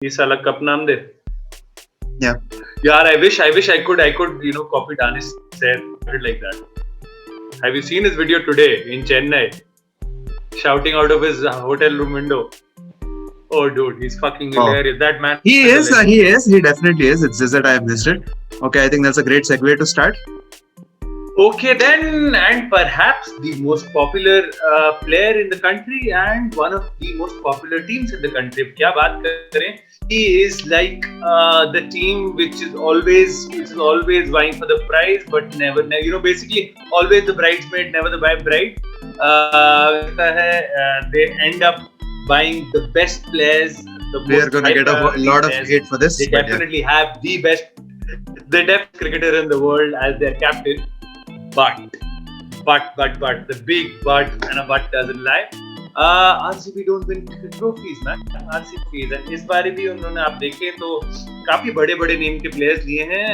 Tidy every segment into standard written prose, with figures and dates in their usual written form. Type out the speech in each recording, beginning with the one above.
ये साला कप नाम दे. Yeah. Yaar, I wish I could copy Danish said like that. Have you seen his video today in Chennai? Shouting out of his hotel room window. Oh, dude, he's fucking hilarious. That man. He is. He definitely is. It's just that I have missed it. Okay, I think that's a great segue to start. Okay, then, and perhaps the most popular player in the country and one of the most popular teams in the country. क्या बात करें? He is like the team which is always vying for the prize, but never, basically always the bridesmaid, never the bride. They end up buying the best players. We are going to get a lot of hate for this. They definitely have the best cricketer in the world as their captain. But the big but, and a but doesn't lie. RCB don't win trophies, man. RCB and इस बार भी उन्होंने आप देखें तो काफी बड़े name के players लिए हैं.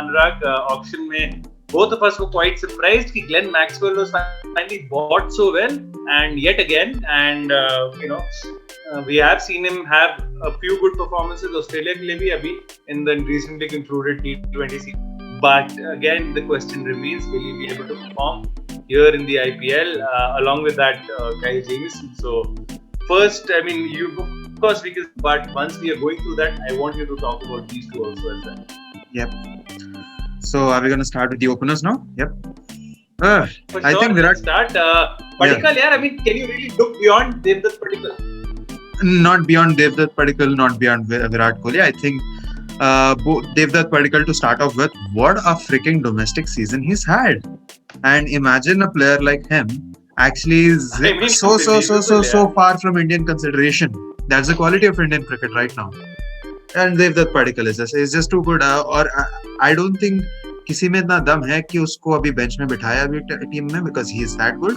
अनुराग ऑक्शन में both of us were quite surprised कि Glenn Maxwell was finally bought so well, and yet again, and we have seen him have a few good performances Australia के लिए भी अभी in the recently concluded T20 season. But again, the question remains: will he be able to perform here in the IPL along with that Kyle Jamieson? So first, I mean, you of course but once we are going through that, I want you to talk about these two also as well. Yep. So are we going to start with the openers now? Yep. I think Virat start. Padikkal, yeah. I mean, can you really look beyond Devdutt Padikkal? Not beyond Devdutt Padikkal, not beyond Virat Kohli. I think Devdutt Padikkal to start off with, what a freaking domestic season he's had. And imagine a player like him actually is so far from Indian consideration. That's the quality of Indian cricket right now. And Devdutt Padikkal is just too good. और I don't think किसी में इतना दम है कि उसको अभी bench में बिठाया अभी टीम में, because he is that good.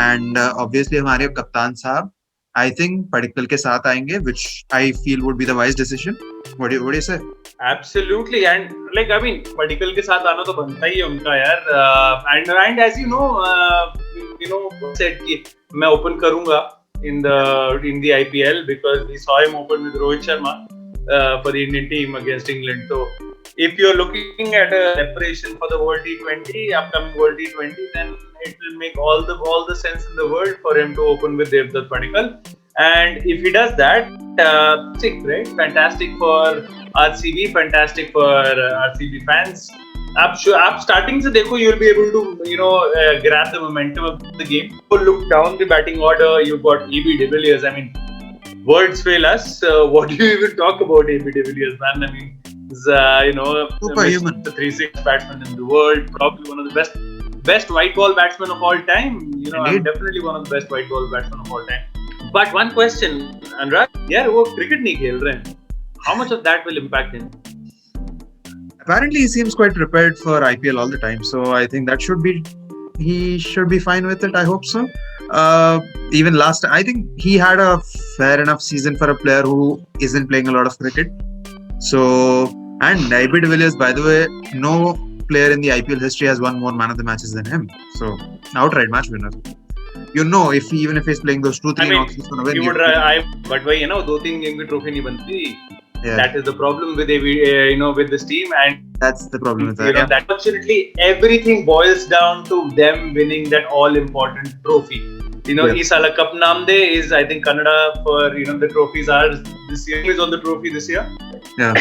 And obviously हमारे कप्तान साहब I think Padikkal के साथ आएंगे, which I feel would be the wise decision. What do you say? Absolutely, and like I mean, Padikkal के साथ आना तो बनता ही है उनका यार. And as you know, said कि मैं open करूँगा in the IPL because we saw him open with Rohit Sharma for the Indian team against England. So if you're looking at a preparation for the World T20, upcoming World T20, then it will make all the sense in the world for him to open with Devdutt Padikkal. And if he does that, great, fantastic for RCB, fantastic for RCB fans. आप starting से देखो, you'll be able to grab the momentum of the game. Look down the batting order. You've got AB de Villiers. I mean, words fail us. What do you even talk about AB de Villiers, man? I mean, he's superhuman, the 3-6 batsman in the world, probably one of the best white ball batsmen of all time. I'm definitely one of the best white ball batsmen of all time. But one question, Anurag, यार वो cricket नहीं खेल रहे हैं. How much of that will impact him? Apparently, he seems quite prepared for IPL all the time. So I think he should be fine with it. I hope so. Even last, I think he had a fair enough season for a player who isn't playing a lot of cricket. So, and AB de Villiers, by the way, no player in the IPL history has won more man of the matches than him. So, outright match winner. Even if he's playing those 2-3 knocks, he's gonna win. But why 2-3 game की trophy नहीं बनती. Yeah. That is the problem with with this team, and that's the problem with that. That unfortunately everything boils down to them winning that all-important trophy. Is Saala Cup naam de is, I think, Kannada for the trophies are this year. Is on the trophy this year. Yeah.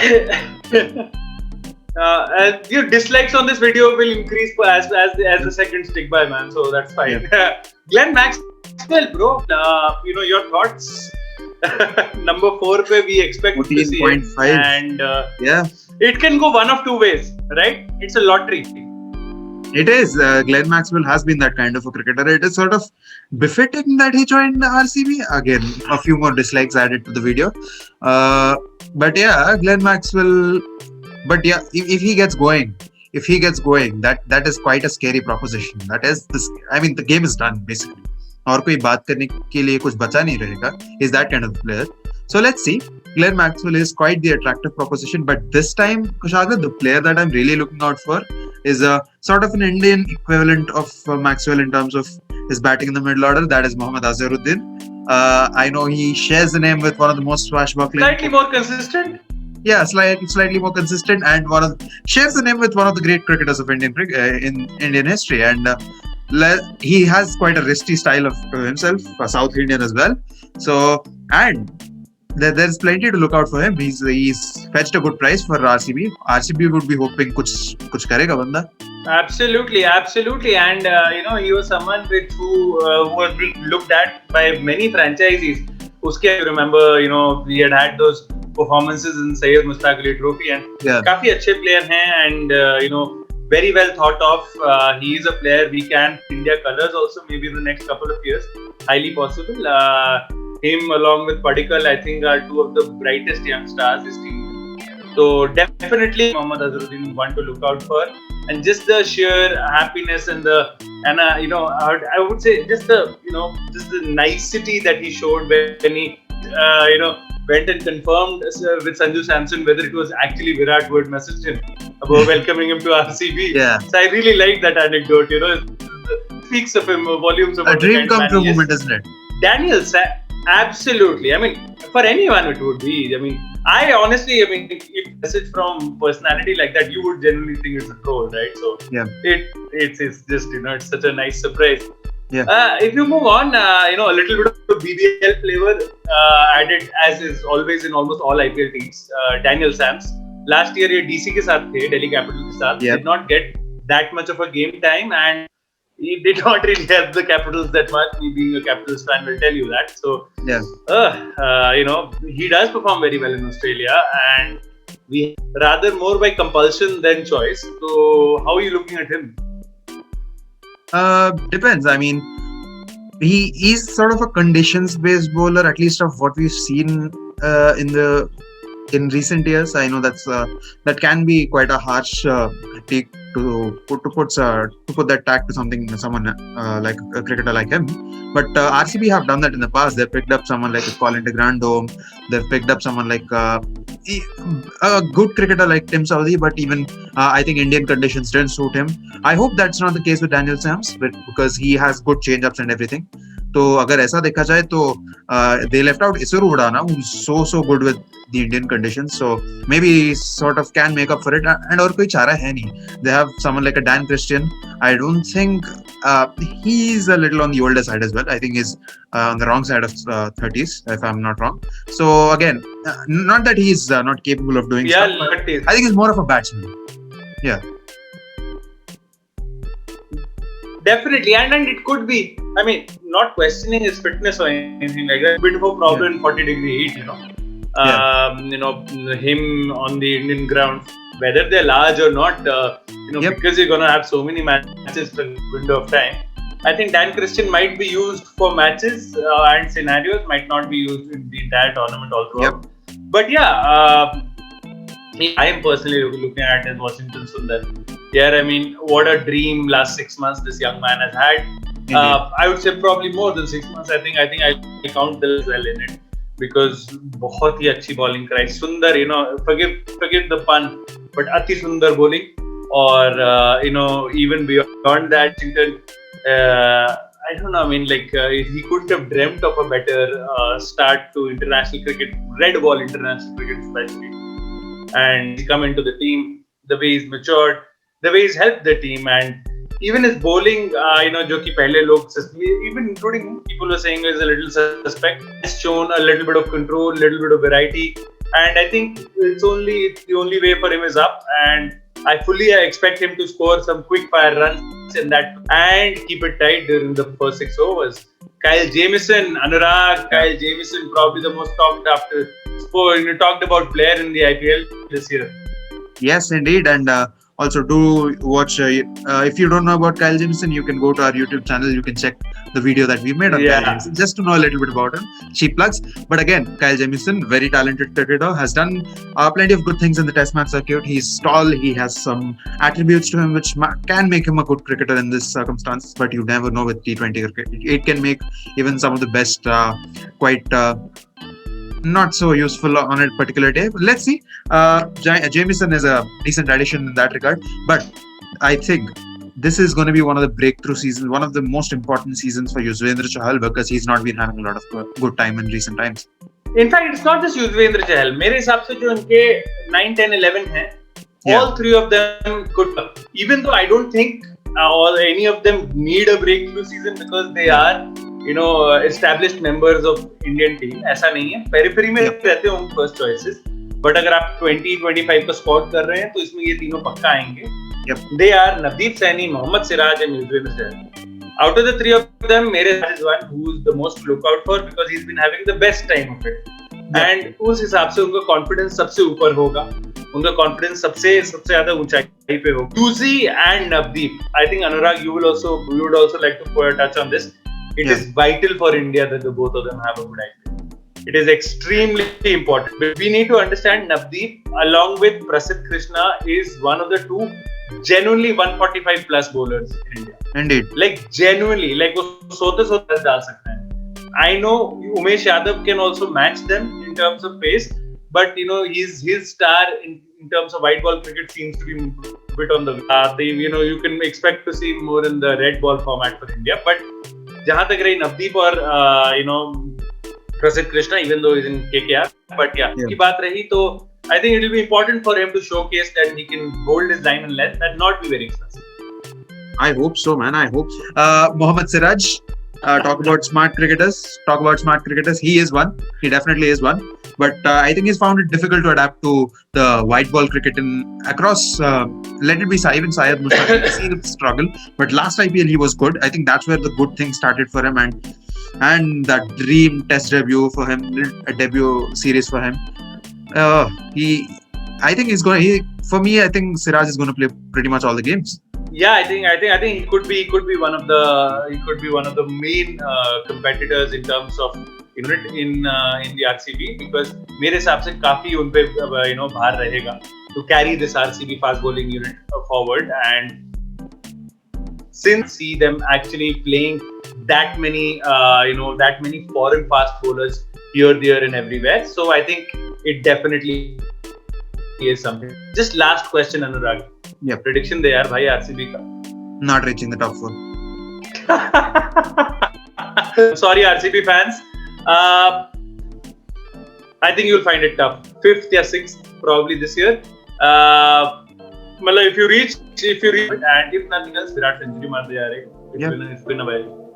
And your dislikes on this video will increase as the seconds tick by, man. So that's fine. Yeah. Glenn Maxwell, bro. Your thoughts. Number 4 pe we expect 14. To see 14.5 and it can go one of two ways, right? It's a lottery. It is. Glenn Maxwell has been that kind of a cricketer. It is sort of befitting that he joined RCB. Again, a few more dislikes added to the video. But yeah, Glenn Maxwell. But yeah, if he gets going, that is quite a scary proposition. That is the game is done basically. और कोई बात करने के लिए कुछ बचा नहीं रहेगा. Is that kind of player. So let's see. Glenn Maxwell is quite the attractive proposition, but this time, Kushagra, the player that I'm really looking out for is a sort of an Indian equivalent of Maxwell in terms of his batting in the middle order. That is Mohammad Azharuddin. I know he shares the name with one of the most swashbuckling. Slightly more consistent. Yeah, slightly more consistent, and shares the name with one of the great cricketers of in Indian history. And he has quite a risky style of himself, a South Indian as well. So, and there's plenty to look out for him. He's fetched a good price for RCB. RCB would be hoping kuch karega banda. Absolutely, and he was someone who was being looked at by many franchises. Uske, I remember, we had those performances in Syed Mushtaq Ali Trophy, and काफी अच्छे player हैं, and very well thought of. He is a player we can India colors also maybe in the next couple of years, highly possible. Him along with Padikkal, I think, are two of the brightest young stars this team. So definitely Mohammad Azharuddin one to look out for, and just the sheer happiness and I would say just the nicety that he showed when he went and confirmed with Sanju Samson whether it was actually Virat who had messaged him about welcoming him to RCB. Yeah. So I really like that anecdote. It speaks of him volumes. About a dream come true moment, isn't it? Daniel, absolutely. I mean, for anyone it would be. I mean, I honestly, if message from personality like that, you would generally think it's a troll, right? So yeah, it's just it's such a nice surprise. Yeah. If you move on, a little bit of BBL flavor added as is always in almost all IPL teams. Daniel Sams last year ये DC के साथ थे, Delhi Capitals के साथ, did not get that much of a game time, and he did not really help the Capitals that much. Me being a Capitals fan will tell you that. So he does perform very well in Australia, and we rather more by compulsion than choice. So how are you looking at him? Depends. I mean, he is sort of a conditions-based bowler, at least of what we've seen in recent years. I know that can be quite a harsh critique to put that tag to someone like a cricketer like him. But RCB have done that in the past. They've picked up someone like Colin de Grandhomme. They've picked up someone like a good cricketer like Tim Southee, but even I think Indian conditions didn't suit him. I hope that's not the case with Daniel Sams, because he has good change-ups and everything. तो अगर ऐसा देखा जाए तो they left out Isuru Udana, who's so good with the Indian conditions, so maybe sort of can make up for it. And और कोई चारा है नहीं. They have someone like a Dan Christian. I don't think he's a little on the older side as well. I think he's on the wrong side of 30s, if I'm not wrong. So again, not that he's not capable of doing stuff. But I think he's more of a batsman. Yeah. Definitely, and it could be. I mean, not questioning his fitness or anything like that. A bit of a problem in 40-degree heat, him on the Indian ground, whether they're large or not, because you're gonna have so many matches for a window of time. I think Dan Christian might be used for matches and scenarios, might not be used in the entire tournament all throughout. But I am personally looking at as Washington Sundar. Yeah, I mean, what a dream last 6 months this young man has had. I would say probably more than 6 months. I think I count this well in it, because बहुत ही अच्छी bowling कराई. Sundar, forgive the pun, but अति सुंदर bowling. Or even beyond that, Washington, I don't know. I mean, he couldn't have dreamt of a better start to international cricket, red ball international cricket especially. And he's come into the team, the way he's matured, the way he's helped the team, and even his bowling, जो कि पहले लोग, even including people were saying is a little suspect, has shown a little bit of control, little bit of variety, and I think the only way for him is up, and I fully expect him to score some quick fire runs in that and keep it tight during the first 6 overs. Kyle Jamieson, Anurag, Kyle Jamieson, probably the most talked about player in the IPL this year. Yes, indeed, and also do watch. If you don't know about Kyle Jamieson, you can go to our YouTube channel. You can check the video that we made on Kyle Jamieson, just to know a little bit about him. Cheap plugs, but again, Kyle Jamieson, very talented cricketer, has done plenty of good things in the Test match circuit. He's tall. He has some attributes to him which can make him a good cricketer in this circumstance. But you never know with T20 cricket. It can make even some of the best quite. Not so useful on a particular day. But let's see. Jamieson is a decent addition in that regard. But I think this is going to be one of the breakthrough seasons, one of the most important seasons for Yuzvendra Chahal because he's not been having a lot of good time in recent times. In fact, it's not just Yuzvendra Chahal. मेरे हिसाब से जो उनके 9, 10, 11 हैं, all three of them could. Even though I don't think or any of them need a breakthrough season because they are, established members of Indian team. ऐसा नहीं है. Periphery में रहते हैं first choices. But अगर आप 20-25 को spot कर रहे हैं, तो इसमें ये तीनों पक्का आएंगे. They are Navdeep Saini, Mohammad Siraj, and Yuzvendra Chahal. Out of the three of them, Mere is one who is the most to look out for because he's been having the best time of it. And उस हिसाब से उनका confidence सबसे ऊपर होगा. उनका confidence सबसे ज़्यादा ऊंचाई पे होगा. Yuzi and Navdeep. I think Anurag, you would also like to put a touch on this. It is vital for India that the both of them have a good idea. It is extremely important. We need to understand Navdeep along with Prasidh Krishna is one of the two genuinely 145 plus bowlers in India. Indeed. Like genuinely, like वो सोते डाल सकते हैं. I know Umesh Yadav can also match them in terms of pace, but his star in terms of white ball cricket seems to be a bit on the you can expect to see more in the red ball format for India. But जहाँ तक रही नवदीप और Prasidh Krishna, even though he's in KKR, but की बात रही तो I think it will be important for him to showcase that he can hold his line and length and not be very expensive. I hope so, man. I hope. Mohammad Siraj, talk about smart cricketers. He is one. He definitely is one. But I think he's found it difficult to adapt to the white ball cricket across. Let it be even Syed Mushtaq. I've seen him struggle. But last IPL he was good. I think that's where the good things started for him, and that dream test debut for him, a debut series for him. I think he's going. For me, I think Siraj is going to play pretty much all the games. Yeah, I think he could be one of the main competitors in terms of unit in the RCB because मेरे हिसाब से काफी उन पे भार रहेगा to carry this RCB fast bowling unit forward. And since see them actually playing that many foreign fast bowlers here, there, and everywhere, so I think it definitely is something. Just last question, Anurag. Yeah. Prediction दे यार भाई RCB का. Not reaching the top 4. Sorry RCB fans. I think you'll find it tough. 5th or 6th probably this year. If you reach and if nothing else, Virat century मार दे यार. It's been a while.